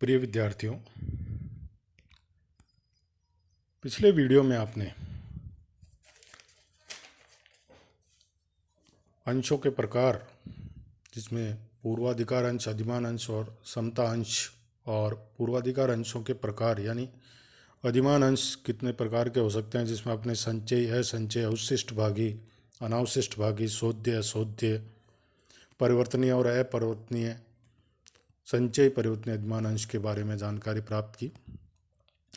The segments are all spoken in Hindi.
प्रिय विद्यार्थियों, पिछले वीडियो में आपने अंशों के प्रकार, जिसमें पूर्वाधिकार अंश, अधिमान अंश और समता अंश, और पूर्वाधिकार अंशों के प्रकार यानी अधिमान अंश कितने प्रकार के हो सकते हैं, जिसमें आपने संचयी, असंचयी, अवशिष्ट भागी, अनावशिष्ट भागी, सोध्य, अशोध्य, परिवर्तनीय और अपरिवर्तनीय, संचयी, परिवर्तनीय अधिमान अंश के बारे में जानकारी प्राप्त की।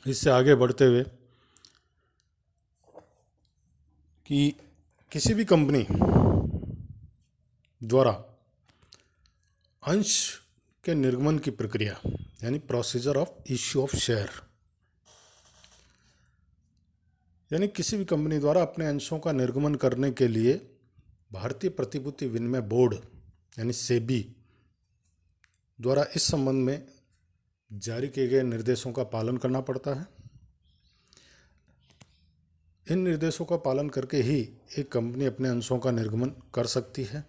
इससे आगे बढ़ते हुए कि किसी भी कंपनी द्वारा अंश के निर्गमन की प्रक्रिया यानी procedure of issue of share, यानी किसी भी कंपनी द्वारा अपने अंशों का निर्गमन करने के लिए भारतीय प्रतिभूति विनिमय बोर्ड यानी सेबी द्वारा इस संबंध में जारी किए गए निर्देशों का पालन करना पड़ता है। इन निर्देशों का पालन करके ही एक कंपनी अपने अंशों का निर्गमन कर सकती है।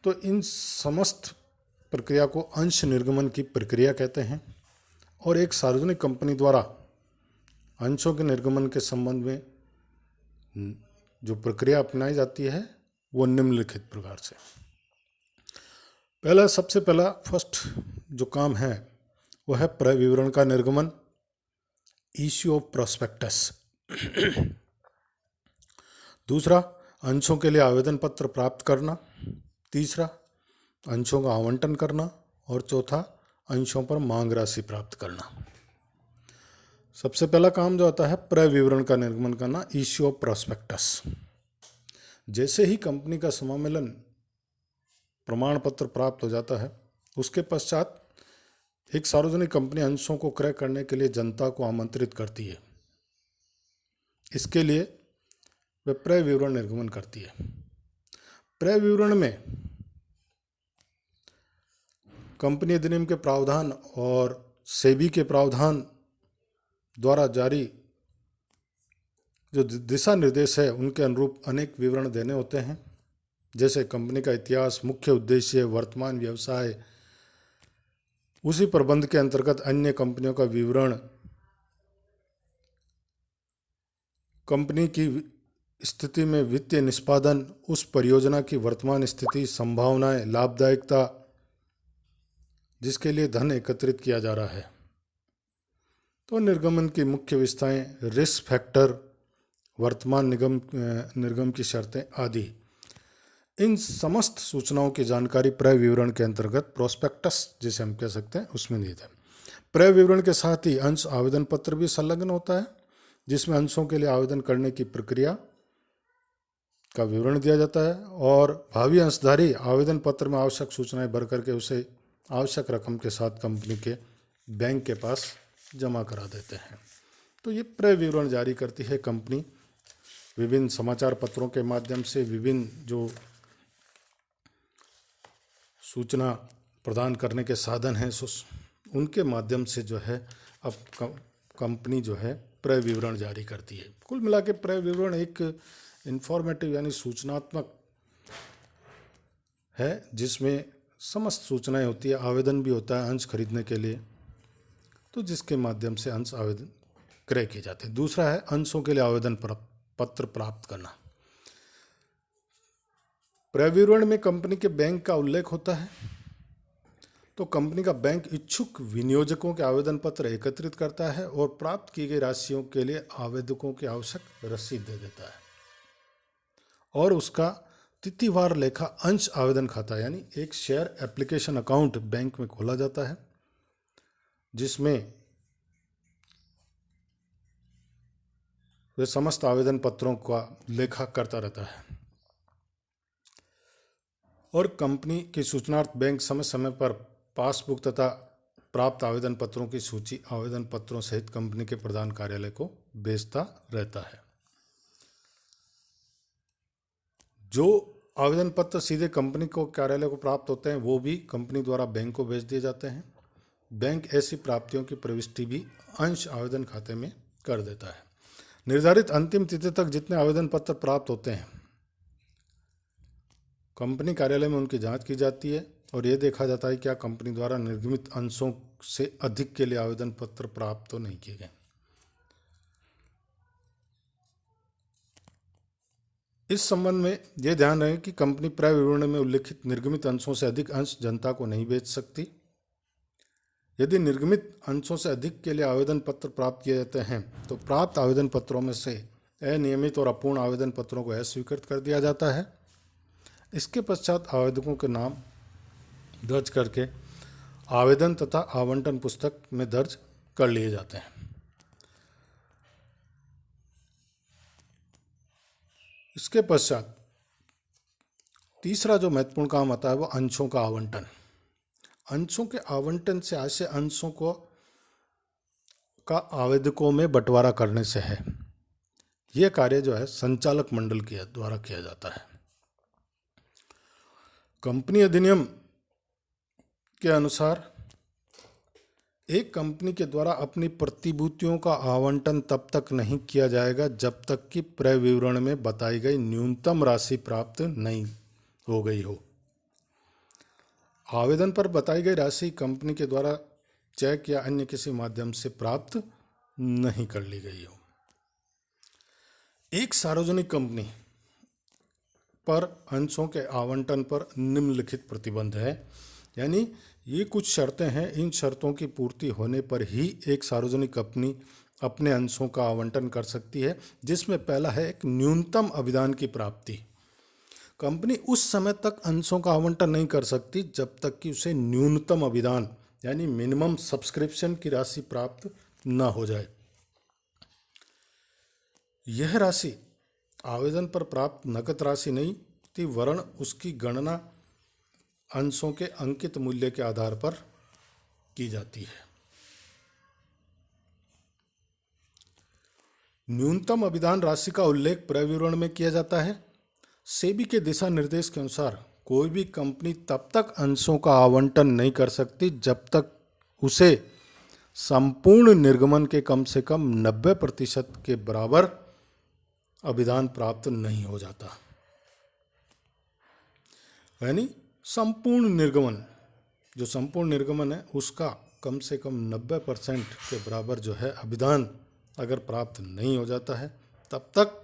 तो इन समस्त प्रक्रिया को अंश निर्गमन की प्रक्रिया कहते हैं। और एक सार्वजनिक कंपनी द्वारा अंशों के निर्गमन के संबंध में जो प्रक्रिया अपनाई जाती है वो निम्नलिखित प्रकार से। सबसे पहला फर्स्ट जो काम है वो है क्रय विवरण का निर्गमन, इश्यू ऑफ प्रोस्पेक्टस। दूसरा, अंशों के लिए आवेदन पत्र प्राप्त करना। तीसरा, अंशों का आवंटन करना। और चौथा, अंशों पर मांग राशि प्राप्त करना। सबसे पहला काम जो आता है क्रय विवरण का निर्गमन करना, इश्यू ऑफ प्रोस्पेक्टस। जैसे ही कंपनी का समामेलन प्रमाण पत्र प्राप्त हो जाता है, उसके पश्चात एक सार्वजनिक कंपनी अंशों को क्रय करने के लिए जनता को आमंत्रित करती है। इसके लिए वह क्रय विवरण निर्गमन करती है। क्रय विवरण में कंपनी अधिनियम के प्रावधान और सेबी के प्रावधान द्वारा जारी जो दिशा निर्देश है उनके अनुरूप अनेक विवरण देने होते हैं, जैसे कंपनी का इतिहास, मुख्य उद्देश्य, वर्तमान व्यवसाय, उसी प्रबंध के अंतर्गत अन्य कंपनियों का विवरण, कंपनी की स्थिति में वित्तीय निष्पादन, उस परियोजना की वर्तमान स्थिति, संभावनाएं, लाभदायकता जिसके लिए धन एकत्रित किया जा रहा है। तो निर्गमन की मुख्य विशेषताएं, रिस्क फैक्टर, वर्तमान निर्गम की शर्तें आदि, इन समस्त सूचनाओं की जानकारी क्रय विवरण के अंतर्गत प्रोस्पेक्टस जिसे हम कह सकते हैं उसमें निहित है। क्रय विवरण के साथ ही अंश आवेदन पत्र भी संलग्न होता है, जिसमें अंशों के लिए आवेदन करने की प्रक्रिया का विवरण दिया जाता है और भावी अंशधारी आवेदन पत्र में आवश्यक सूचनाएं भर करके उसे आवश्यक रकम के साथ कंपनी के बैंक के पास जमा करा देते हैं। तो ये क्रय विवरण जारी करती है कंपनी विभिन्न समाचार पत्रों के माध्यम से, विभिन्न जो सूचना प्रदान करने के साधन हैं उनके माध्यम से जो है अब कंपनी जो है क्रय विवरण जारी करती है। कुल मिला के क्रय विवरण एक इंफॉर्मेटिव यानी सूचनात्मक है, जिसमें समस्त सूचनाएं होती है, आवेदन भी होता है अंश खरीदने के लिए, तो जिसके माध्यम से अंश आवेदन क्रय किए जाते हैं। दूसरा है अंशों के लिए आवेदन पत्र प्राप्त करना। क्रय विवरण में कंपनी के बैंक का उल्लेख होता है, तो कंपनी का बैंक इच्छुक विनियोजकों के आवेदन पत्र एकत्रित करता है और प्राप्त की गई राशियों के लिए आवेदकों की आवश्यक रसीद दे देता है और उसका तिथिवार लेखा अंश आवेदन खाता यानी एक शेयर एप्लीकेशन अकाउंट बैंक में खोला जाता है, जिसमें वे समस्त आवेदन पत्रों का लेखा करता रहता है। और कंपनी की सूचनार्थ बैंक समय समय पर पासबुक तथा प्राप्त आवेदन पत्रों की सूची आवेदन पत्रों सहित कंपनी के प्रधान कार्यालय को भेजता रहता है। जो आवेदन पत्र सीधे कंपनी को कार्यालय को प्राप्त होते हैं वो भी कंपनी द्वारा बैंक को भेज दिए जाते हैं। बैंक ऐसी प्राप्तियों की प्रविष्टि भी अंश आवेदन खाते में कर देता है। निर्धारित अंतिम तिथि तक जितने आवेदन पत्र प्राप्त होते हैं कंपनी कार्यालय में उनकी जांच की जाती है और ये देखा जाता है क्या कंपनी द्वारा निर्गमित अंशों से अधिक के लिए आवेदन पत्र प्राप्त तो नहीं किए गए। इस संबंध में यह ध्यान रहे कि कंपनी क्रय विवरण में उल्लिखित निर्गमित अंशों से अधिक अंश जनता को नहीं बेच सकती। यदि निर्गमित अंशों से अधिक के लिए आवेदन पत्र प्राप्त किए जाते हैं तो प्राप्त आवेदन पत्रों में से अनियमित और अपूर्ण आवेदन पत्रों को अस्वीकृत कर दिया जाता है। इसके पश्चात आवेदकों के नाम दर्ज करके आवेदन तथा आवंटन पुस्तक में दर्ज कर लिए जाते हैं। इसके पश्चात तीसरा जो महत्वपूर्ण काम आता है वो अंशों का आवंटन। अंशों के आवंटन से ऐसे अंशों को का आवेदकों में बंटवारा करने से है। यह कार्य जो है संचालक मंडल के द्वारा किया जाता है। कंपनी अधिनियम के अनुसार एक कंपनी के द्वारा अपनी प्रतिभूतियों का आवंटन तब तक नहीं किया जाएगा जब तक कि क्रय विवरण में बताई गई न्यूनतम राशि प्राप्त नहीं हो गई हो। आवेदन पर बताई गई राशि कंपनी के द्वारा चेक या अन्य किसी माध्यम से प्राप्त नहीं कर ली गई हो। एक सार्वजनिक कंपनी पर अंशों के आवंटन पर निम्नलिखित प्रतिबंध है, यानी ये कुछ शर्तें हैं। इन शर्तों की पूर्ति होने पर ही एक सार्वजनिक कंपनी अपने अंशों का आवंटन कर सकती है, जिसमें पहला है एक न्यूनतम अभिदान की प्राप्ति। कंपनी उस समय तक अंशों का आवंटन नहीं कर सकती जब तक कि उसे न्यूनतम अभिदान यानी मिनिमम सब्सक्रिप्शन की राशि प्राप्त न हो जाए। यह राशि आवेदन पर प्राप्त नकद राशि नहीं थी, वरन उसकी गणना अंशों के अंकित मूल्य के आधार पर की जाती है। न्यूनतम अभिदान राशि का उल्लेख क्रय विवरण में किया जाता है। सेबी के दिशा निर्देश के अनुसार कोई भी कंपनी तब तक अंशों का आवंटन नहीं कर सकती जब तक उसे संपूर्ण निर्गमन के कम से कम 90% के बराबर अभिदान प्राप्त नहीं हो जाता। यानी संपूर्ण निर्गमन, जो संपूर्ण निर्गमन है उसका कम से कम 90% के बराबर जो है अभिदान अगर प्राप्त नहीं हो जाता है तब तक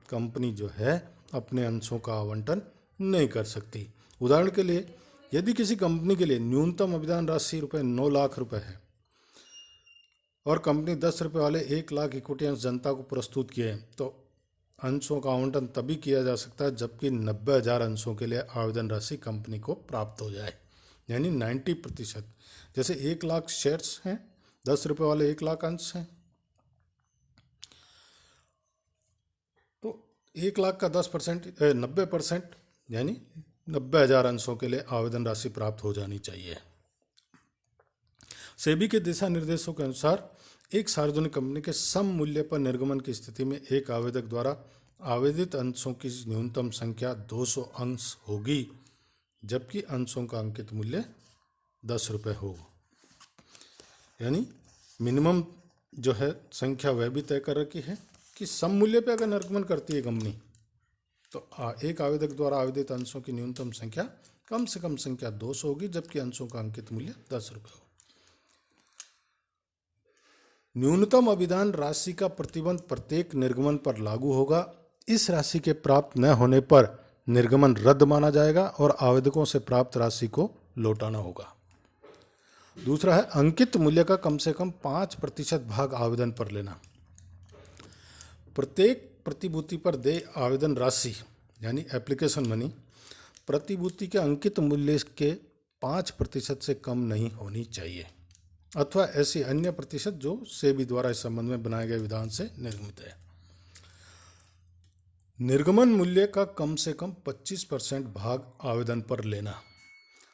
कंपनी जो है अपने अंशों का आवंटन नहीं कर सकती। उदाहरण के लिए यदि किसी कंपनी के लिए न्यूनतम अभिदान राशि ₹9 लाख है और कंपनी 10 रुपये वाले 1 लाख इक्विटी अंश जनता को प्रस्तुत किए हैं तो अंशों का आवंटन तभी किया जा सकता है जबकि 90,000 अंशों के लिए आवेदन राशि कंपनी को प्राप्त हो जाए, यानी 90%। जैसे 1 लाख शेयर्स हैं, 10 रुपये वाले 1 लाख अंश हैं, तो 1 लाख का 10% 90% यानी 90,000 अंशों के लिए आवेदन राशि प्राप्त हो जानी चाहिए। सेबी के दिशा निर्देशों के अनुसार एक सार्वजनिक कंपनी के सम मूल्य पर निर्गमन की स्थिति में एक आवेदक द्वारा आवेदित अंशों की न्यूनतम संख्या 200 अंश होगी, जबकि अंशों का अंकित मूल्य 10 रुपये होगा। यानी मिनिमम जो है संख्या वह भी तय कर रखी है कि सम मूल्य पर अगर निर्गमन करती है कंपनी तो एक आवेदक द्वारा आवेदित अंशों की न्यूनतम संख्या कम से कम संख्या 200 होगी, जबकि अंशों का अंकित मूल्य 10 रुपये होगा। न्यूनतम अभिदान राशि का प्रतिबंध प्रत्येक निर्गमन पर लागू होगा। इस राशि के प्राप्त न होने पर निर्गमन रद्द माना जाएगा और आवेदकों से प्राप्त राशि को लौटाना होगा। दूसरा है अंकित मूल्य का कम से कम 5% भाग आवेदन पर लेना। प्रत्येक प्रतिभूति पर देय आवेदन राशि यानी एप्लीकेशन मनी प्रतिभूति के अंकित मूल्य के 5% से कम नहीं होनी चाहिए, अथवा ऐसी अन्य प्रतिशत जो सेबी द्वारा इस संबंध में बनाए गए विधान से निर्गमित है। निर्गमन मूल्य का कम से कम 25% भाग आवेदन पर लेना।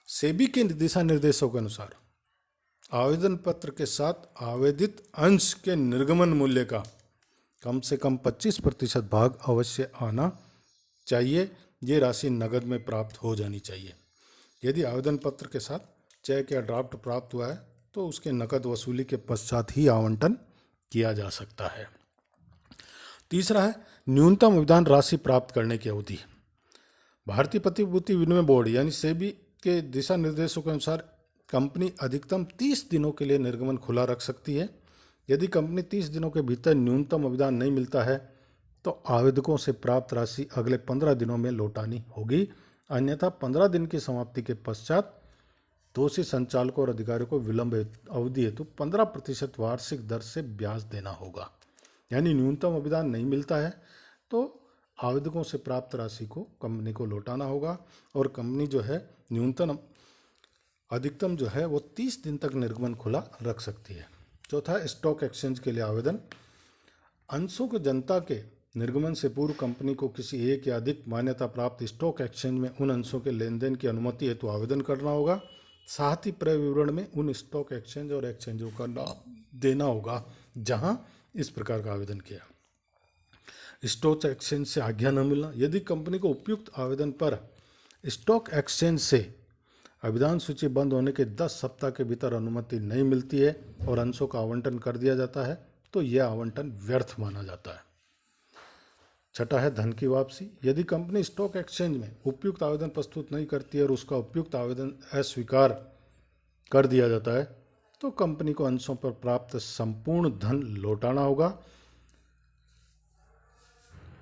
सेबी के दिशा निर्देशों के अनुसार आवेदन पत्र के साथ आवेदित अंश के निर्गमन मूल्य का कम से कम 25% भाग अवश्य आना चाहिए। ये राशि नकद में प्राप्त हो जानी चाहिए। यदि आवेदन पत्र के साथ चेक या ड्राफ्ट प्राप्त हुआ है तो उसके नकद वसूली के पश्चात ही आवंटन किया जा सकता है। तीसरा है न्यूनतम अभिदान राशि प्राप्त करने की अवधि। भारतीय प्रतिभूति विनिमय बोर्ड यानी सेबी के दिशा निर्देशों के अनुसार कंपनी अधिकतम 30 दिनों के लिए निर्गमन खुला रख सकती है। यदि कंपनी 30 दिनों के भीतर न्यूनतम अभिदान नहीं मिलता है तो आवेदकों से प्राप्त राशि अगले 15 दिनों में लौटानी होगी, अन्यथा 15 दिन की समाप्ति के पश्चात दोषी संचालकों और अधिकारियों को विलंब अवधि हेतु 15% वार्षिक दर से ब्याज देना होगा। यानी न्यूनतम अभिदान नहीं मिलता है तो आवेदकों से प्राप्त राशि को कंपनी को लौटाना होगा, और कंपनी जो है न्यूनतम अधिकतम जो है वो 30 दिन तक निर्गमन खुला रख सकती है। चौथा, स्टॉक एक्सचेंज के लिए आवेदन। अंशों के जनता के निर्गमन से पूर्व कंपनी को किसी एक या अधिक मान्यता प्राप्त स्टॉक एक्सचेंज में उन अंशों के लेन देन की अनुमति हेतु आवेदन करना होगा। साथ ही क्रय विवरण में उन स्टॉक एक्सचेंज और एक्सचेंजों का नाम देना होगा जहां इस प्रकार का आवेदन किया। स्टॉक एक्सचेंज से आज्ञा न मिलना। यदि कंपनी को उपयुक्त आवेदन पर स्टॉक एक्सचेंज से अभिदान सूची बंद होने के 10 सप्ताह के भीतर अनुमति नहीं मिलती है और अंशों का आवंटन कर दिया जाता है तो यह आवंटन व्यर्थ माना जाता है। छठा है धन की वापसी। यदि कंपनी स्टॉक एक्सचेंज में उपयुक्त आवेदन प्रस्तुत नहीं करती है और उसका उपयुक्त आवेदन अस्वीकार कर दिया जाता है तो कंपनी को अंशों पर प्राप्त संपूर्ण धन लौटाना होगा,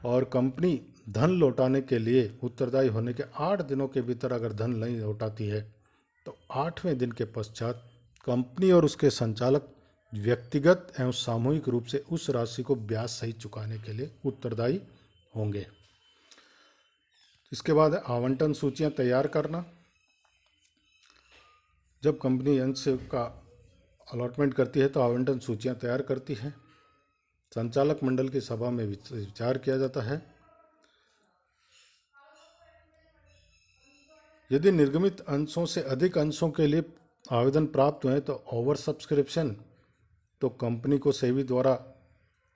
और कंपनी धन लौटाने के लिए उत्तरदायी होने के 8 दिनों के भीतर अगर धन नहीं लौटाती है तो 8वें दिन के पश्चात कंपनी और उसके संचालक व्यक्तिगत एवं सामूहिक रूप से उस राशि को ब्याज सहित चुकाने के लिए उत्तरदायी होंगे। इसके बाद आवंटन सूचियां तैयार करना। जब कंपनी अंश का अलॉटमेंट करती है तो आवंटन सूचियां तैयार करती है। संचालक मंडल की सभा में विचार किया जाता है। यदि निर्गमित अंशों से अधिक अंशों के लिए आवेदन प्राप्त हुए तो ओवर सब्सक्रिप्शन तो कंपनी को सेबी द्वारा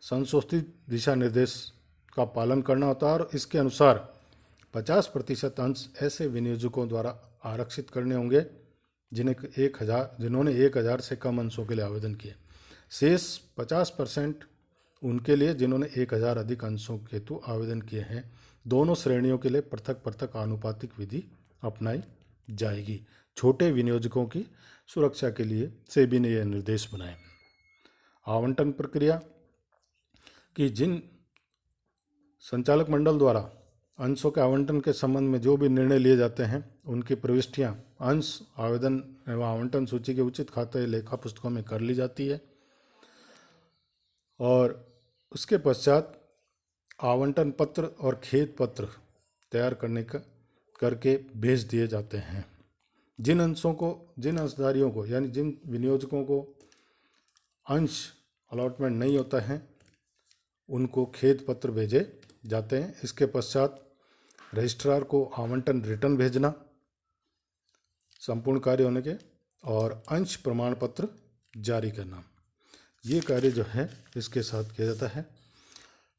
संशोधित दिशा निर्देश का पालन करना होता है और इसके अनुसार 50% अंश ऐसे विनियोजकों द्वारा आरक्षित करने होंगे जिन्होंने 1000 से कम अंशों के लिए आवेदन किए। शेष 50% उनके लिए जिन्होंने 1000 अधिक अंशों के हेतु आवेदन किए हैं। दोनों श्रेणियों के लिए पृथक पृथक आनुपातिक विधि अपनाई जाएगी। छोटे विनियोजकों की सुरक्षा के लिए सेबी ने यह निर्देश बनाए। आवंटन प्रक्रिया कि जिन संचालक मंडल द्वारा अंशों के आवंटन के संबंध में जो भी निर्णय लिए जाते हैं उनकी प्रविष्टियां अंश आवेदन एवं आवंटन सूची के उचित खाते लेखा पुस्तकों में कर ली जाती है और उसके पश्चात आवंटन पत्र और खेद पत्र तैयार करके भेज दिए जाते हैं। जिन अंशधारियों को यानी जिन विनियोजकों को अंश अलॉटमेंट नहीं होता है उनको खेद पत्र भेजे जाते हैं। इसके पश्चात रजिस्ट्रार को आवंटन रिटर्न भेजना संपूर्ण कार्य होने के और अंश प्रमाण पत्र जारी करना, ये कार्य जो है इसके साथ किया जाता है।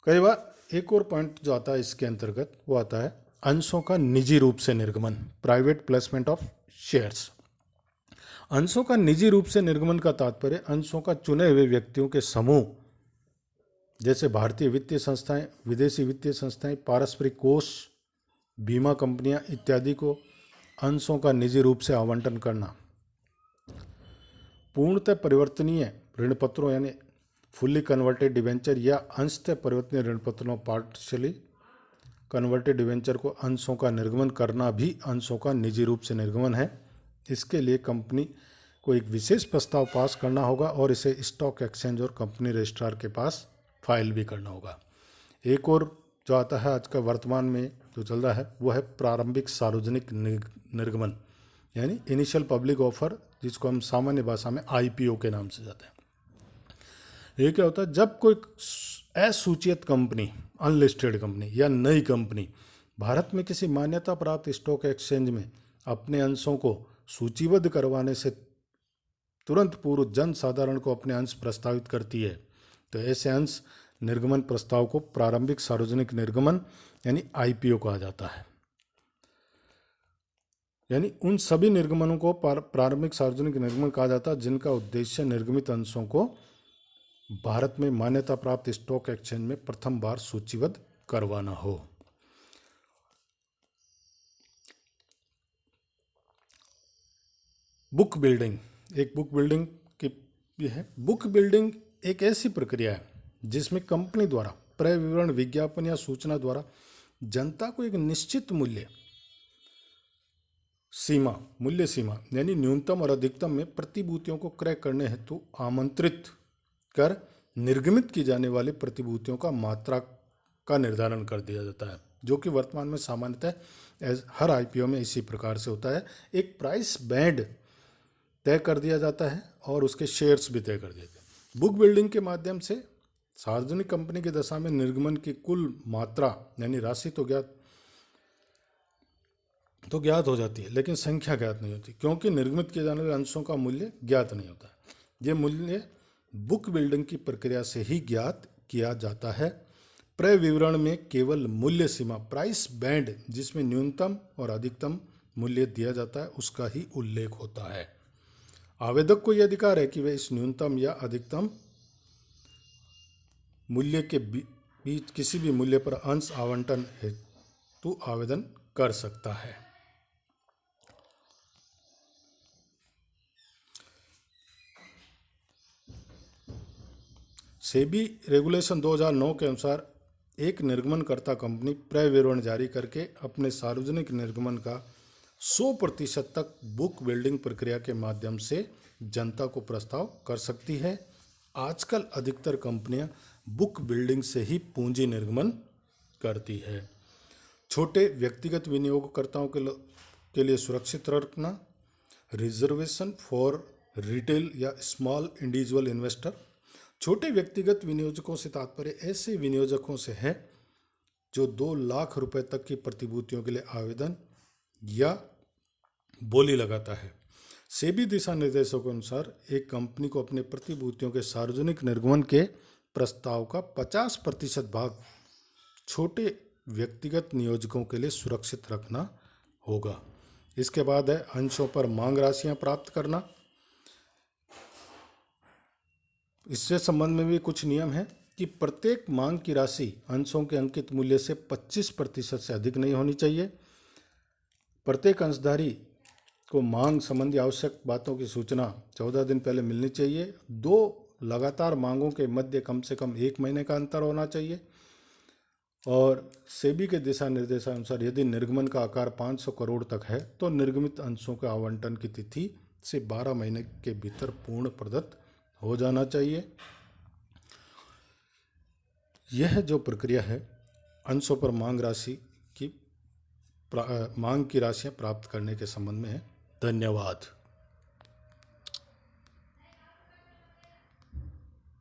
कई बार एक और पॉइंट जो आता है इसके अंतर्गत वो आता है अंशों का निजी रूप से निर्गमन, प्राइवेट प्लेसमेंट ऑफ शेयर्स। अंशों का निजी रूप से निर्गमन का तात्पर्य अंशों का चुने हुए व्यक्तियों के समूह जैसे भारतीय वित्तीय संस्थाएं, विदेशी वित्तीय संस्थाएं, पारस्परिक कोष, बीमा कंपनियां इत्यादि को अंशों का निजी रूप से आवंटन करना। पूर्णतः परिवर्तनीय ऋण पत्रों यानी फुल्ली कन्वर्टेड डिवेंचर या अंशतः परिवर्तनीय ऋण पत्रों पार्शियली कन्वर्टेड डिवेंचर को अंशों का निर्गमन करना भी अंशों का निजी रूप से निर्गमन है। इसके लिए कंपनी को एक विशेष प्रस्ताव पास करना होगा और इसे स्टॉक एक्सचेंज और कंपनी रजिस्ट्रार के पास फाइल भी करना होगा। एक और जो आता है आज का वर्तमान में जो चल रहा है वो है प्रारंभिक सार्वजनिक निर्गमन यानी इनिशियल पब्लिक ऑफर, जिसको हम सामान्य भाषा में IPO के नाम से जाते हैं। ये क्या होता है, जब कोई असूचित कंपनी, अनलिस्टेड कंपनी या नई कंपनी भारत में किसी मान्यता प्राप्त स्टॉक एक्सचेंज में अपने अंशों को सूचीबद्ध करवाने से तुरंत पूर्व जन साधारण को अपने अंश प्रस्तावित करती है तो ऐसे अंश निर्गमन प्रस्ताव को प्रारंभिक सार्वजनिक निर्गमन यानी IPO कहा जाता है। यानी उन सभी निर्गमनों को प्रारंभिक सार्वजनिक निर्गमन कहा जाता है जिनका उद्देश्य निर्गमित अंशों को भारत में मान्यता प्राप्त स्टॉक एक्सचेंज में प्रथम बार सूचीबद्ध करवाना हो। बुक बिल्डिंग, एक बुक बिल्डिंग की ये है। बुक बिल्डिंग एक ऐसी प्रक्रिया है जिसमें कंपनी द्वारा क्रय विवरण, विज्ञापन या सूचना द्वारा जनता को एक निश्चित मूल्य सीमा यानी न्यूनतम और अधिकतम में प्रतिभूतियों को क्रय करने हेतु आमंत्रित कर निर्गमित की जाने वाली प्रतिभूतियों का मात्रा का निर्धारण कर दिया जाता है, जो कि वर्तमान में सामान्यतः हर आईपीओ में इसी प्रकार से होता है। एक प्राइस बैंड तय कर दिया जाता है और उसके शेयर्स भी तय कर दिए जाते हैं। बुक बिल्डिंग के माध्यम से सार्वजनिक कंपनी की दशा में निर्गमन की कुल मात्रा यानी राशि तो ज्ञात हो जाती है, लेकिन संख्या ज्ञात नहीं होती, क्योंकि निर्गमित किए जाने वाले अंशों का मूल्य ज्ञात नहीं होता। ये मूल्य बुक बिल्डिंग की प्रक्रिया से ही ज्ञात किया जाता है। क्रय विवरण में केवल मूल्य सीमा, प्राइस बैंड, जिसमें न्यूनतम और अधिकतम मूल्य दिया जाता है, उसका ही उल्लेख होता है। आवेदक को यह अधिकार है कि वह इस न्यूनतम या अधिकतम मूल्य के बीच किसी भी मूल्य पर अंश आवंटन हेतु आवेदन कर सकता है। सेबी रेगुलेशन 2009 के अनुसार एक निर्गमनकर्ता कंपनी क्रय विवरण जारी करके अपने सार्वजनिक निर्गमन का 100% तक बुक बिल्डिंग प्रक्रिया के माध्यम से जनता को प्रस्ताव कर सकती है। आजकल अधिकतर कंपनियां बुक बिल्डिंग से ही पूंजी निर्गमन करती है। छोटे व्यक्तिगत विनियोगकर्ताओं के लिए सुरक्षित रखना, रिजर्वेशन फॉर रिटेल या स्मॉल इंडिविजुअल इन्वेस्टर। छोटे व्यक्तिगत विनियोजकों से तात्पर्य ऐसे विनियोजकों से है जो 2 लाख रुपए तक की प्रतिभूतियों के लिए आवेदन या बोली लगाता है। सेबी दिशा निर्देशों के अनुसार एक कंपनी को अपने प्रतिभूतियों के सार्वजनिक निर्गमन के प्रस्ताव का 50% भाग छोटे व्यक्तिगत नियोजकों के लिए सुरक्षित रखना होगा। इसके बाद है अंशों पर मांग राशियां प्राप्त करना। इससे संबंध में भी कुछ नियम है कि प्रत्येक मांग की राशि अंशों के अंकित मूल्य से 25% से अधिक नहीं होनी चाहिए। प्रत्येक अंशधारी को मांग संबंधी आवश्यक बातों की सूचना 14 दिन पहले मिलनी चाहिए। 2 लगातार मांगों के मध्य कम से कम 1 महीने का अंतर होना चाहिए। और सेबी के दिशा निर्देशानुसार यदि निर्गमन का आकार 500 करोड़ तक है तो निर्गमित अंशों के आवंटन की तिथि से 12 महीने के भीतर पूर्ण प्रदत्त हो जाना चाहिए। यह जो प्रक्रिया है अंशों पर मांग की राशियां प्राप्त करने के संबंध में है। धन्यवाद।